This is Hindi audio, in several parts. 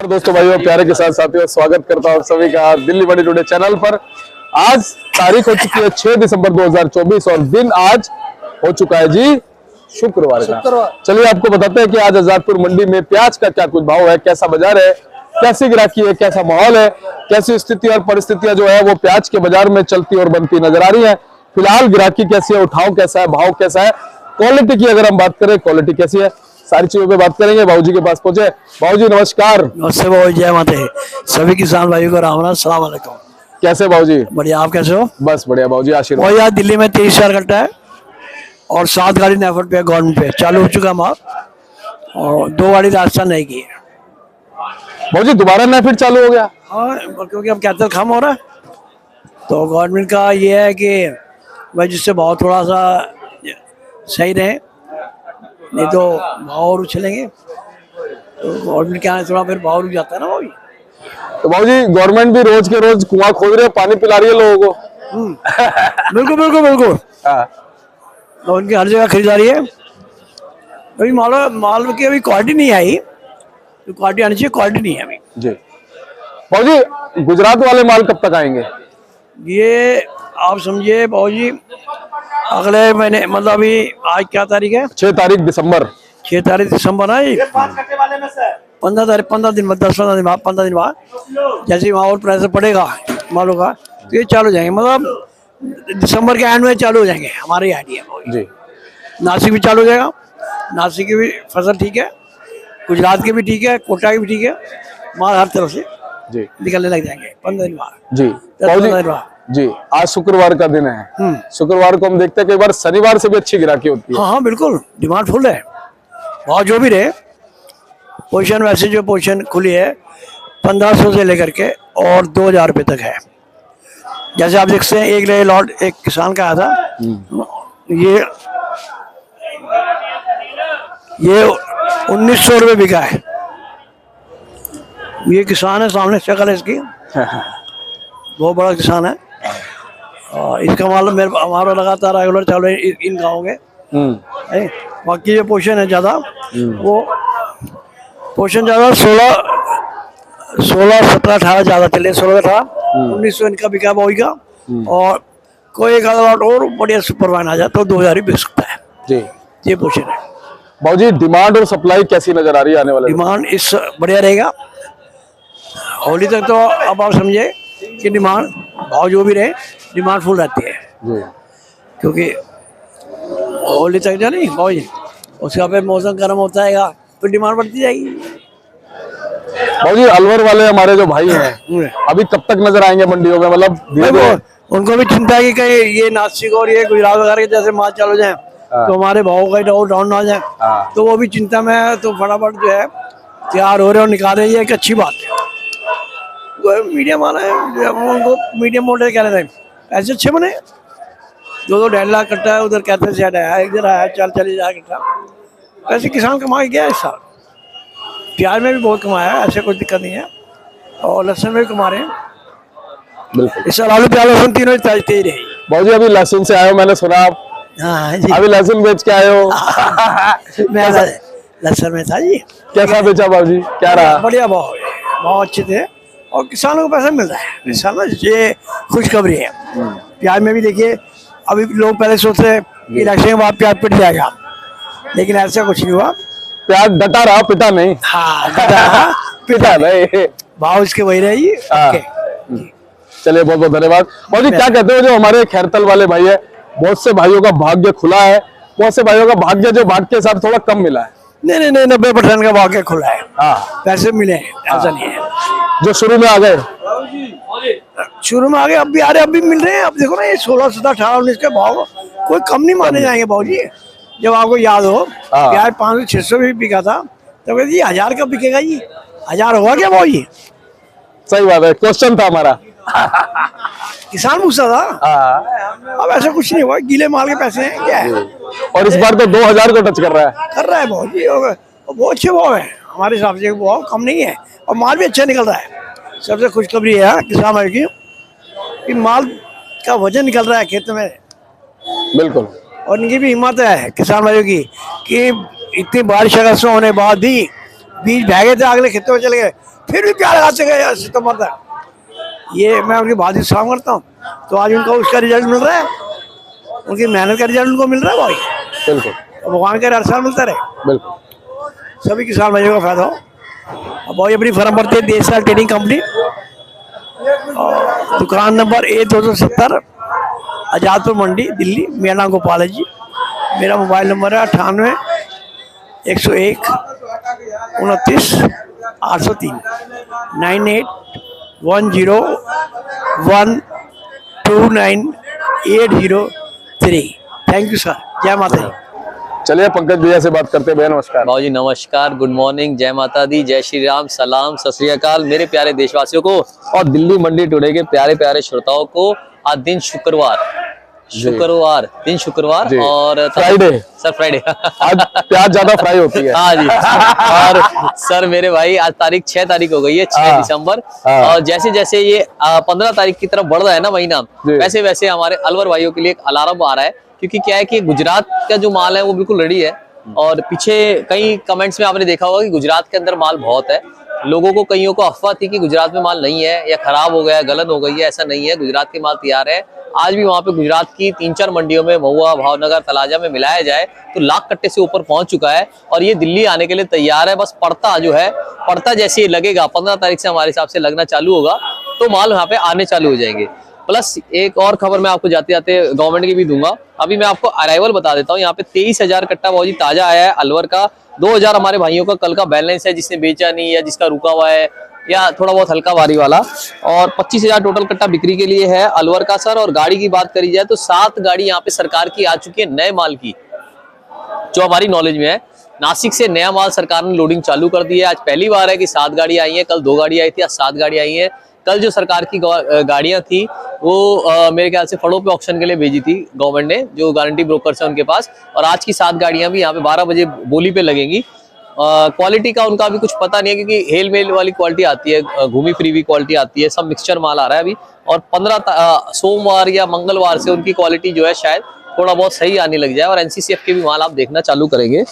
दोस्तों, भाइयों, प्यारे के साथ साथियों, स्वागत करता हूं सभी का दिल्ली मंडी टुडे चैनल पर। आज तारीख हो चुकी है 6 दिसंबर 2024 और दिन आज हो चुका है जी शुक्रवार का। चलिए आपको बताते हैं कि आज आजादपुर मंडी में प्याज का क्या कुछ भाव है, कैसा बाजार है, कैसी ग्राहकी है, कैसा माहौल है, कैसी स्थिति और परिस्थितियां जो है वो प्याज के बाजार में चलती और बनती नजर आ रही है। फिलहाल ग्राहकी कैसी है, उठाव कैसा है, भाव कैसा है, क्वालिटी की अगर हम बात करें, क्वालिटी कैसी है, सारी चीजों पे बात करेंगे। बाबूजी के पास पहुंचे। बाबूजी नमस्कार। नमस्ते बाबू, जय माता दी। सभी किसान भाइयों को राम राम, सलाम अलैकुम। कैसे बाबूजी? बढ़िया, आप कैसे हो? बस बढ़िया बाबूजी, आशीर्वाद। और यार दिल्ली में 23,000 कट्टा है और 7 गाड़ी नेफर्ट पे गवर्नमेंट पे चालू हो चुका माल और 2 गाड़ी राजस्थान नहीं की है। बाबूजी दोबारा नेफिट चालू हो गया? हाँ, क्योंकि अब कैपिटल कम हो रहा है तो गवर्नमेंट का ये है कि भाई जिससे भाव थोड़ा सा सही रहे, नहीं तो भाव और उछलेंगे तो गवर्नमेंट क्या है, थोड़ा फिर भाव रुक जाता है ना भाई। तो बाबूजी गवर्नमेंट भी रोज के रोज कुआं खोद रही है, पानी पिला रही है लोगों को। बिल्कुल बिल्कुल बिल्कुल। हाँ। तो उनकी हर जगह खरीदारी है। अभी माल की अभी क्वालिटी नहीं आई, तो क्वालिटी आनी चाहिए, क्वालिटी नहीं है अभी जी। बाबूजी गुजरात वाले माल कब तक आएंगे? ये आप समझिए बाबूजी, अगले महीने, मतलब अभी आज क्या तारीख है? 6 तारीख दिसंबर। 6 तारीख दिसंबर है। 15 तारीख, 15 दिन बाद, 10-15 दिन बाद, 15 दिन बाद जैसे ही वहाँ और प्रेशर पड़ेगा मालों का तो ये चालू हो जाएंगे, मतलब दिसंबर के एंड में चालू हो जाएंगे, हमारा ही आइडिया है जी। नासिक भी चालू हो जाएगा, नासिक की भी फसल ठीक है, गुजरात की भी ठीक है, कोटा की भी ठीक है, माल हर तरफ से जी निकलने लग जाएंगे 15 दिन बाद। जी 10-15 दिन बाद। जी। आज शुक्रवार का दिन है। शुक्रवार को हम देखते हैं कई बार शनिवार से भी अच्छी गिराकी होती है। हाँ हाँ बिल्कुल, डिमांड फुल है। भाव जो भी रहे, पोजीशन वैसे जो पोजीशन खुली है 1500 से लेकर के और 2000 रुपये तक है। जैसे आप देख सकते हैं, एक ले लॉट एक किसान का आया था, ये 1900 रुपये बिका है। ये किसान है, सामने शक्ल है इसकी, बहुत बड़ा किसान है और इसका माल हमारा लगातार रेगुलर चालू है इन गाँव के। बाकी जो पोजीशन है ज़्यादा, वो पोजीशन ज़्यादा 16, 17, 18 ज़्यादा चले, 16, 18, 1900 इनका बिका बॉय का। और कोई एक आधा लॉट और बढ़िया सुपर वाइन आ जाए तो 2000 ही बिक सकता है जी। ये पोजीशन है। बाबूजी डिमांड और सप्लाई कैसी नजर आ रही है आने वाले? डिमांड इस बढ़िया रहेगा होली तक, तो अब आप समझे कि डिमांड भाव जो भी रहे डिमांड फुल रहती है जी। क्योंकि होली तक जो नहीं भाव जी, उसका फिर मौसम गर्म होता है तो डिमांड बढ़ती जाएगी। बाबूजी अलवर वाले हमारे जो भाई हैं अभी कब तक नजर आएंगे मंडियों में? मतलब धीरे-धीरे उनको भी चिंता है कि कहीं ये नासिक और ये गुजरात वगैरह के जैसे माल चालू जाए तो हमारे भाव का डाउन ना जाए, तो वो भी चिंता में है। तो फटाफट जो है तैयार हो रहे और निकाल रहे, ये एक अच्छी बात है। मीडियम आना है, उनको मीडियम मॉडल कह रहे थे, ऐसे अच्छे बने 2-2 2.5 लाख कट्टा है, उधर कहते सेट आया, इधर आया 40,000 कट्टा। ऐसे किसान कमा गया इस साल। प्याज में भी बहुत कमाया है, ऐसे कोई दिक्कत नहीं है, और लहसुन में भी कमा रहे हैं बिल्कुल। इस साल। आलू प्याज लहसुन तीनों तेज रही। बाबूजी अभी लहसुन से आए हो, मैंने सुना आप? हाँ जी, अभी लहसुन बेच के आए हो? मैं लहसुन में था जी। कैसा बेचा बाबूजी, क्या रहा? बढ़िया भाव है, भाव अच्छे थे और किसानों को पैसा मिल रहा है इस साल ना, ये खुशखबरी है। प्याज में भी देखिए, अभी लोग पहले सोचते हैं इलेक्शन के बाद प्याज पिट जाएगा, लेकिन ऐसा कुछ नहीं हुआ। प्याज डटा रहा, पिटा नहीं। हाँ पिटा नहीं, भाव इसके वही रहेगी। चलिए बहुत बहुत धन्यवाद। बाबूजी क्या कहते हो, जो हमारे खैरतल वाले भाई है, बहुत से भाइयों का भाग्य खुला है, बहुत से भाइयों का भाग्य जो भाग्य के साथ थोड़ा कम मिला है? नहीं 90% का भाग्य खुला है। हाँ, पैसे मिले हैं, ऐसा नहीं है। जो शुरू में आ गए, शुरू में आ गए, अब भी आ रहे, अब भी मिल रहे हैं। अब देखो ना, ये 16, 17, 18, 19 के भाव कोई कम नहीं माने जाएंगे बाबूजी। जब आपको याद हो प्याज 500-600 भी बिका था, तो कहते जी 1000 का बिकेगा जी, 1000 होगा क्या बाबूजी? सही बात है, क्वेश्चन था हमारा। किसान पूछता था। अब ऐसा कुछ नहीं हुआ, गीले माल के पैसे हैं क्या है। और इस बार तो 2000 को टच कर रहा है बाबूजी, बहुत अच्छे भाव है हमारे हिसाब से, भाव कम नहीं है और माल भी अच्छा निकल रहा है। सबसे खुशखबरी है किसान भाई की कि माल का वजन निकल रहा है खेत में। बिल्कुल। और इनकी भी हिम्मत है किसान भाइयों की कि इतनी बारिश अगस्त होने बाद भी बीज भागे थे, अगले खेतों में चले गए फिर भी क्या लगाते गए सितंबर तक। ये मैं उनकी बहुत सलाम करता हूँ। तो आज उनको उसका रिजल्ट मिल रहा है, उनकी मेहनत का रिजल्ट उनको मिल रहा है भाई। बिल्कुल और भगवान के हर साल मिलता रहे, बिल्कुल। सभी किसान भाइयों का फायदा हो। अब भाई अपनी फर्म पड़ती है देसाई ट्रेडिंग कंपनी, और दुकान नंबर A270, आजादपुर मंडी, दिल्ली। मेरा नाम गोपाल है जी। मेरा मोबाइल नंबर है 98 101 29 803 98 101 29 803। थैंक यू सर, जय माता दी। चलिए पंकज भैया से बात करते हैं। भैया नमस्कार। बाबू जी नमस्कार, गुड मॉर्निंग, जय माता दी, जय श्री राम, सलाम, सत श्री अकाल मेरे प्यारे देशवासियों को और दिल्ली मंडी टुडे के प्यारे प्यारे श्रोताओं को। आज दिन शुक्रवार दिन शुक्रवार जी। और फ्राइडे सर, फ्राइडे आज प्याज ज्यादा फ्राई होती है। हाँ जी। और सर मेरे भाई आज 6 तारीख हो गई है, 6 दिसंबर। और जैसे जैसे ये 15 तारीख की तरफ बढ़ रहा है ना महीना, वैसे वैसे हमारे अलवर भाइयों के लिए एक अलार्म आ रहा है। क्योंकि क्या है कि गुजरात का जो माल है वो बिल्कुल रेडी है। और पीछे कई कमेंट्स में आपने देखा होगा कि गुजरात के अंदर माल बहुत है। लोगों को, कईयों को अफवाह थी कि गुजरात में माल नहीं है या खराब हो गया, गलत हो गई है। ऐसा नहीं है, गुजरात के माल तैयार है। आज भी वहां पे गुजरात की 3-4 मंडियों में, महुआ, भावनगर, तलाजा में मिलाया जाए तो लाख कट्टे से ऊपर पहुंच चुका है और ये दिल्ली आने के लिए तैयार है। बस पड़ता जो है, पड़ता जैसे लगेगा 15 तारीख से हमारे हिसाब से लगना चालू होगा तो माल यहाँ पे आने चालू हो जाएंगे। प्लस एक और खबर मैं आपको जाते जाते गवर्नमेंट की भी दूंगा। अभी मैं आपको अराइवल बता देता हूँ। यहाँ पे 23,000 कट्टा बहुत ताजा आया है अलवर का। 2,000 हमारे भाइयों का कल का बैलेंस है, जिसने बेचा नहीं या जिसका रुका हुआ है या थोड़ा बहुत हल्का भारी वाला। और 25,000 टोटल कट्टा बिक्री के लिए है अलवर का सर। और गाड़ी की बात करी जाए तो 7 गाड़ी यहाँ पे सरकार की आ चुकी है नए माल की, जो हमारी नॉलेज में है। नासिक से नया माल सरकार ने लोडिंग चालू कर दी है। आज पहली बार है कि 7 गाड़ी आई है, कल 2 गाड़ी आई थी, आज 7 गाड़ी आई है। कल जो सरकार की गाड़ियां थी वो मेरे ख्याल से फड़ों पे ऑक्शन के लिए भेजी थी गवर्नमेंट ने, जो गारंटी ब्रोकर्स है उनके पास। और आज की 7 गाड़ियां भी यहाँ पे 12 बजे बोली पे लगेंगी। क्वालिटी का उनका अभी कुछ पता नहीं है, क्योंकि हेल मेल वाली क्वालिटी आती है, घूमी फिरी हुई क्वालिटी आती है, सब मिक्सचर माल आ रहा है अभी। और 15 सोमवार या मंगलवार से उनकी क्वालिटी जो है शायद थोड़ा बहुत सही आने लग जाए और एनसीसीएफ के भी माल आप देखना चालू करेंगे।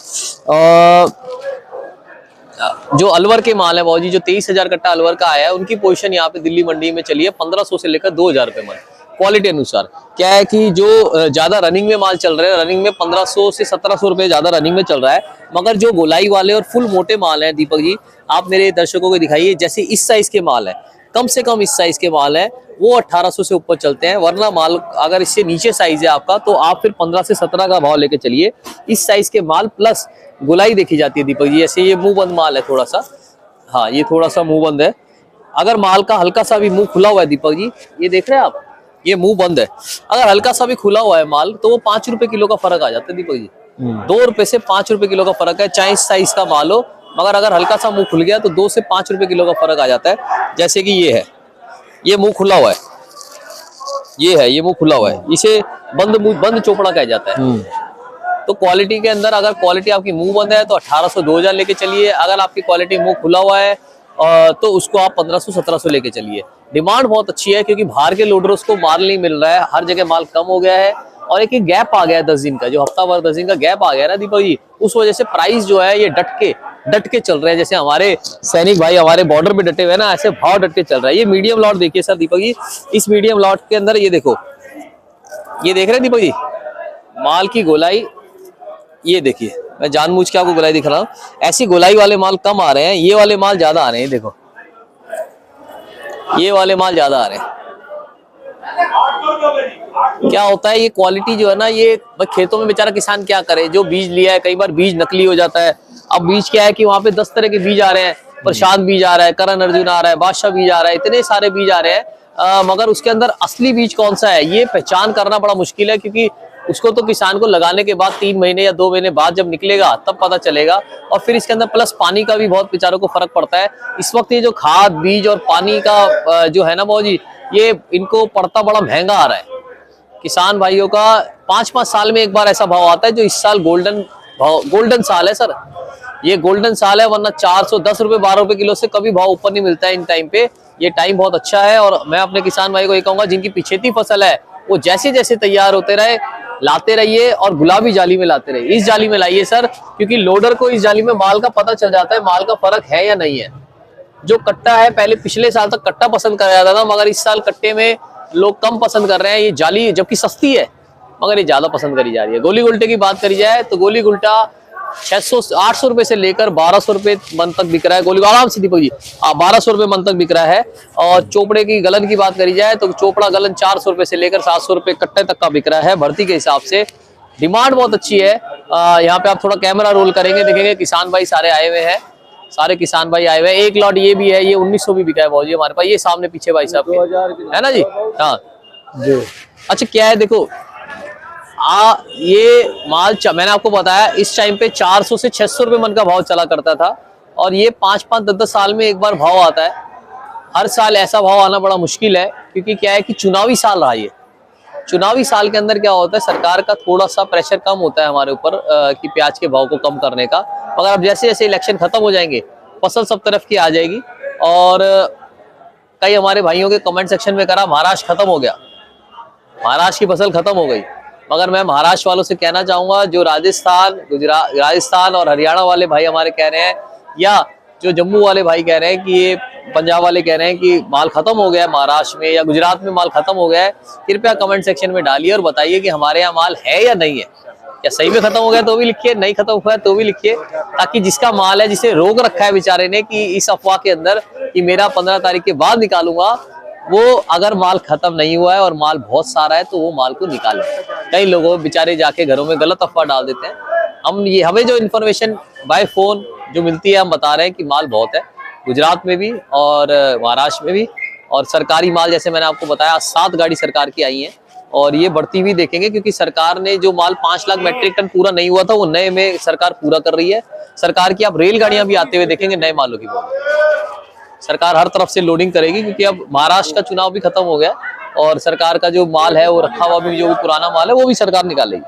जो अलवर के माल है बाबूजी, जो 23,000 कट्टा अलवर का आया है, उनकी पोजीशन यहाँ पे दिल्ली मंडी में चली है 1500 से लेकर 2,000 रुपए मन क्वालिटी अनुसार। क्या है कि जो ज्यादा रनिंग में माल चल रहे हैं, रनिंग में 1500 से 1700 रुपए ज्यादा रनिंग में चल रहा है। मगर जो गोलाई वाले और फुल मोटे माल है दीपक जी, आप मेरे दर्शकों को दिखाइए, जैसे इस साइज के माल है, कम से कम इस साइज के माल है वो 1800 से ऊपर चलते हैं। वरना माल अगर इससे नीचे साइज है आपका तो आप फिर 15 से 17 का भाव लेके चलिए। इस साइज के माल प्लस गोलाई देखी जाती है दीपक जी। ऐसे ये मुंह बंद माल है थोड़ा सा, हाँ ये थोड़ा सा मुंह बंद है। अगर माल का हल्का सा भी मुंह खुला हुआ है दीपक जी, ये देख रहे हैं आप, ये मुंह बंद है। अगर हल्का सा भी खुला हुआ है माल तो वो 5 रुपए किलो का फर्क आ जाता है दीपक जी। 2 रुपए से 5 रुपए किलो का फर्क है, चाहे इस साइज का माल हो। मगर अगर हल्का सा मुंह खुल गया तो 2 से 5 रुपए किलो का फर्क आ जाता है। जैसे कि ये है, ये मुंह खुला हुआ है, ये है, ये मुंह खुला हुआ है, इसे बंद चोपड़ा कहा जाता है। तो क्वालिटी के अंदर अगर क्वालिटी आपकी मुंह बंद है तो 1800 2000 लेके चलिए। अगर आपकी क्वालिटी मुंह खुला हुआ है तो उसको आप 1500 1700 लेके चलिए। डिमांड बहुत अच्छी है क्योंकि बाहर के लोडर्स को माल नहीं मिल रहा है, हर जगह माल कम हो गया है। और एक गैप आ गया है 10 दिन का, जो हफ्ता भर 10 दिन का गैप आ गया ना दीपक जी, उस वजह से प्राइस जो है ये डट के चल रहे हैं। जैसे हमारे सैनिक भाई हमारे बॉर्डर पे डटे हुए ना, ऐसे भाव डट के चल रहा है। ये मीडियम लॉट देखिए सर दीपक जी, इस मीडियम लॉट के अंदर ये देखो, ये देख रहे हैं दीपक जी माल की गोलाई, ये देखिए मैं जानबूझ के आपको गोलाई दिखा रहा हूँ। ऐसी गोलाई वाले माल कम आ रहे हैं, ये वाले माल ज्यादा आ रहे हैं। देखो ये वाले माल ज्यादा आ रहे हैं। क्या होता है, ये क्वालिटी जो है ना, ये खेतों में बेचारा किसान क्या करे, जो बीज लिया है कई बार बीज नकली हो जाता है। अब बीज क्या है कि वहां पे 10 तरह के बीज आ रहे हैं, प्रशांत बीज आ रहा है, करण अर्जुन आ रहा है, बादशाह बीज आ रहा है, इतने सारे बीज आ रहे हैं। मगर उसके अंदर असली बीज कौन सा है ये पहचान करना बड़ा मुश्किल है, क्योंकि उसको तो किसान को लगाने के बाद 3 महीने या 2 महीने बाद जब निकलेगा तब पता चलेगा। और फिर इसके अंदर प्लस पानी का भी बहुत बेचारों को फर्क पड़ता है। इस वक्त ये जो खाद बीज और पानी का जो है ना बाबू जी, ये इनको पड़ता बड़ा महंगा आ रहा है। किसान भाइयों का 5-5 साल में एक बार ऐसा भाव आता है, जो इस साल गोल्डन साल है सर, ये गोल्डन साल है। वरना 410 रुपए 12 रुपए किलो से कभी भाव ऊपर नहीं मिलता है इन टाइम पे। ये टाइम बहुत अच्छा है। और मैं अपने किसान भाई को ये कहूंगा, जिनकी पिछेती फसल है वो जैसे जैसे तैयार होते रहे लाते रहिए और गुलाबी जाली में लाते रहिए। इस जाली में लाइए सर, क्योंकि लोडर को इस जाली में माल का पता चल जाता है, माल का फर्क है या नहीं है। जो कट्टा है, पहले पिछले साल तक कट्टा पसंद करा जाता था, मगर इस साल कट्टे में लोग कम पसंद कर रहे हैं। ये जाली जबकि सस्ती है मगर ये ज्यादा पसंद करी जा रही है। गोली गुल्टे की बात करी जाए तो गोली गुल्टा 600-800 रुपए से लेकर 1200 रुपए मन तक बिक रहा है। गोली आराम से दीपक जी 1200 रुपए मन तक बिक रहा है। और चोपड़े की गलन की बात करी जाए तो चोपड़ा गलन 400 रुपए से लेकर 700 रुपए कट्टे तक का बिक रहा है। भर्ती के हिसाब से डिमांड बहुत अच्छी है। यहाँ पे आप थोड़ा कैमरा रोल करेंगे, देखेंगे किसान भाई सारे आए हुए हैं, सारे किसान भाई आए हुए हैं। एक लॉट ये भी है, ये 1900 भी बिका है भाई जी हमारे पास। ये सामने पीछे भाई साहब है ना जी। हाँ जी। अच्छा क्या है देखो, ये माल मैंने आपको बताया इस टाइम पे 400 से 600 रुपए मन का भाव चला करता था, और ये 5-5, 10-10 साल में एक बार भाव आता है। हर साल ऐसा भाव आना बड़ा मुश्किल है, क्योंकि क्या है कि चुनावी साल रहा ये। चुनावी साल के अंदर क्या होता है, सरकार का थोड़ा सा प्रेशर कम होता है हमारे ऊपर कि प्याज के भाव को कम करने का। मगर अब जैसे जैसे इलेक्शन खत्म हो जाएंगे, फसल सब तरफ की आ जाएगी। और कई हमारे भाइयों के कमेंट सेक्शन में करा महाराष्ट्र खत्म हो गया, महाराष्ट्र की फसल खत्म हो गई। मगर मैं महाराष्ट्र वालों से कहना चाहूंगा, जो राजस्थान, गुजरात, राजस्थान और हरियाणा वाले भाई हमारे कह रहे हैं, या जो जम्मू वाले भाई कह रहे हैं कि ये पंजाब वाले कह रहे हैं कि माल खत्म हो गया है महाराष्ट्र में या गुजरात में माल खत्म हो गया है, कृपया कमेंट सेक्शन में डालिए और बताइए कि हमारे यहाँ माल है या नहीं है। क्या सही में खत्म हो गया तो भी लिखिए, नहीं खत्म हुआ है तो भी लिखिए, ताकि जिसका माल है, जिसे रोक रखा है बेचारे ने कि इस अफवाह के अंदर कि मेरा 15 तारीख के बाद निकालूंगा, वो अगर माल खत्म नहीं हुआ है और माल बहुत सारा है तो वो माल को निकाले। कई लोगों बेचारे जाके घरों में गलत अफवाह डाल देते हैं। हमें जो इन्फॉर्मेशन बाय फोन जो मिलती है, हम बता रहे हैं कि माल बहुत है गुजरात में भी और महाराष्ट्र में भी। और सरकारी माल जैसे मैंने आपको बताया 7 गाड़ी सरकार की आई है, और ये बढ़ती हुई देखेंगे, क्योंकि सरकार ने जो माल 5 लाख मैट्रिक टन पूरा नहीं हुआ था वो नए में सरकार पूरा कर रही है। सरकार की आप रेलगाड़ियां भी आते हुए देखेंगे नए मालों की। सरकार हर तरफ से लोडिंग करेगी, क्योंकि अब महाराष्ट्र का चुनाव भी खत्म हो गया और सरकार का जो माल है वो रखा हुआ भी, जो भी पुराना माल है वो भी सरकार निकालेगी।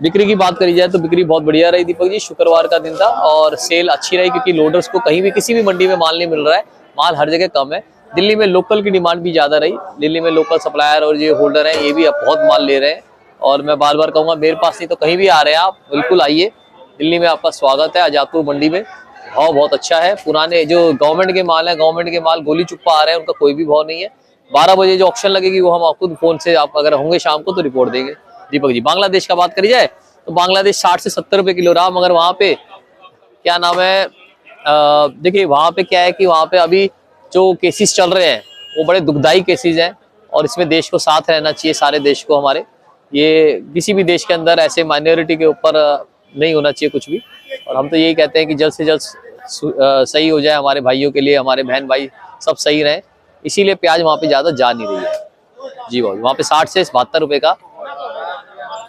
बिक्री की बात करी जाए तो बिक्री बहुत बढ़िया रही दीपक जी। शुक्रवार का दिन था और सेल अच्छी रही, क्योंकि लोडर्स को कहीं भी किसी भी मंडी में माल नहीं मिल रहा है, माल हर जगह कम है। दिल्ली में लोकल की डिमांड भी ज्यादा रही। दिल्ली में लोकल सप्लायर और जो होल्डर है ये भी अब बहुत माल ले रहे हैं। और मैं बार बार कहूंगा, मेरे पास नहीं तो कहीं भी आ रहे हैं आप, बिल्कुल आइए, दिल्ली में आपका स्वागत है। आजादपुर मंडी में भाव बहुत अच्छा है। पुराने जो गवर्नमेंट के माल है, गवर्नमेंट के माल गोली चुप्पा आ रहे हैं, उनका कोई भी भाव नहीं है। 12 बजे जो ऑक्शन लगेगी वो हम आपको फोन से, आप अगर होंगे शाम को तो रिपोर्ट देंगे दीपक जी। बांग्लादेश का बात करी जाए तो बांग्लादेश 60 से 70 रुपए किलो रहा, मगर वहां पे क्या नाम है, देखिए वहां पे क्या है कि वहां पे अभी जो केसेस चल रहे हैं वो बड़े दुखदाई केसेस हैं, और इसमें देश को साथ रहना चाहिए, सारे देश को हमारे। ये किसी भी देश के अंदर ऐसे माइनॉरिटी के ऊपर नहीं होना चाहिए कुछ भी। और हम तो यही कहते हैं कि जल्द से जल्द सही हो जाए हमारे भाइयों के लिए, हमारे बहन भाई सब सही रहे। इसीलिए प्याज वहां पे ज्यादा जा नहीं रही है जी भाई। वहां पे 60 से 72 रुपए का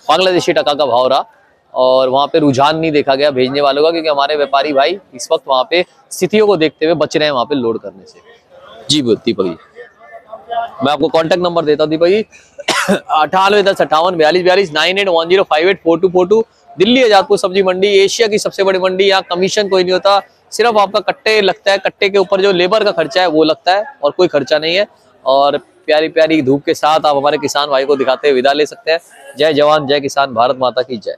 बांग्लादेशी टका का भाव रहा, और वहां पे रुझान नहीं देखा गया भेजने वालों का, क्योंकि हमारे व्यापारी भाई इस वक्त वहां पे स्थितियों को देखते हुए बच रहे हैं वहां पे लोड करने से। जी दीपक जी, मैं आपको कॉन्टेक्ट नंबर देता हूँ दीपक जी 9810584242 9810584242। दिल्ली आजादपुर सब्जी मंडी एशिया की सबसे बड़ी मंडी। यहाँ कमीशन कोई नहीं होता, सिर्फ आपका कट्टे लगता है, कट्टे के ऊपर जो लेबर का खर्चा है वो लगता है, और कोई खर्चा नहीं है। और प्यारी प्यारी धूप के साथ आप हमारे किसान भाई को दिखाते हुए विदा ले सकते हैं। जय जवान जय किसान, भारत माता की जय।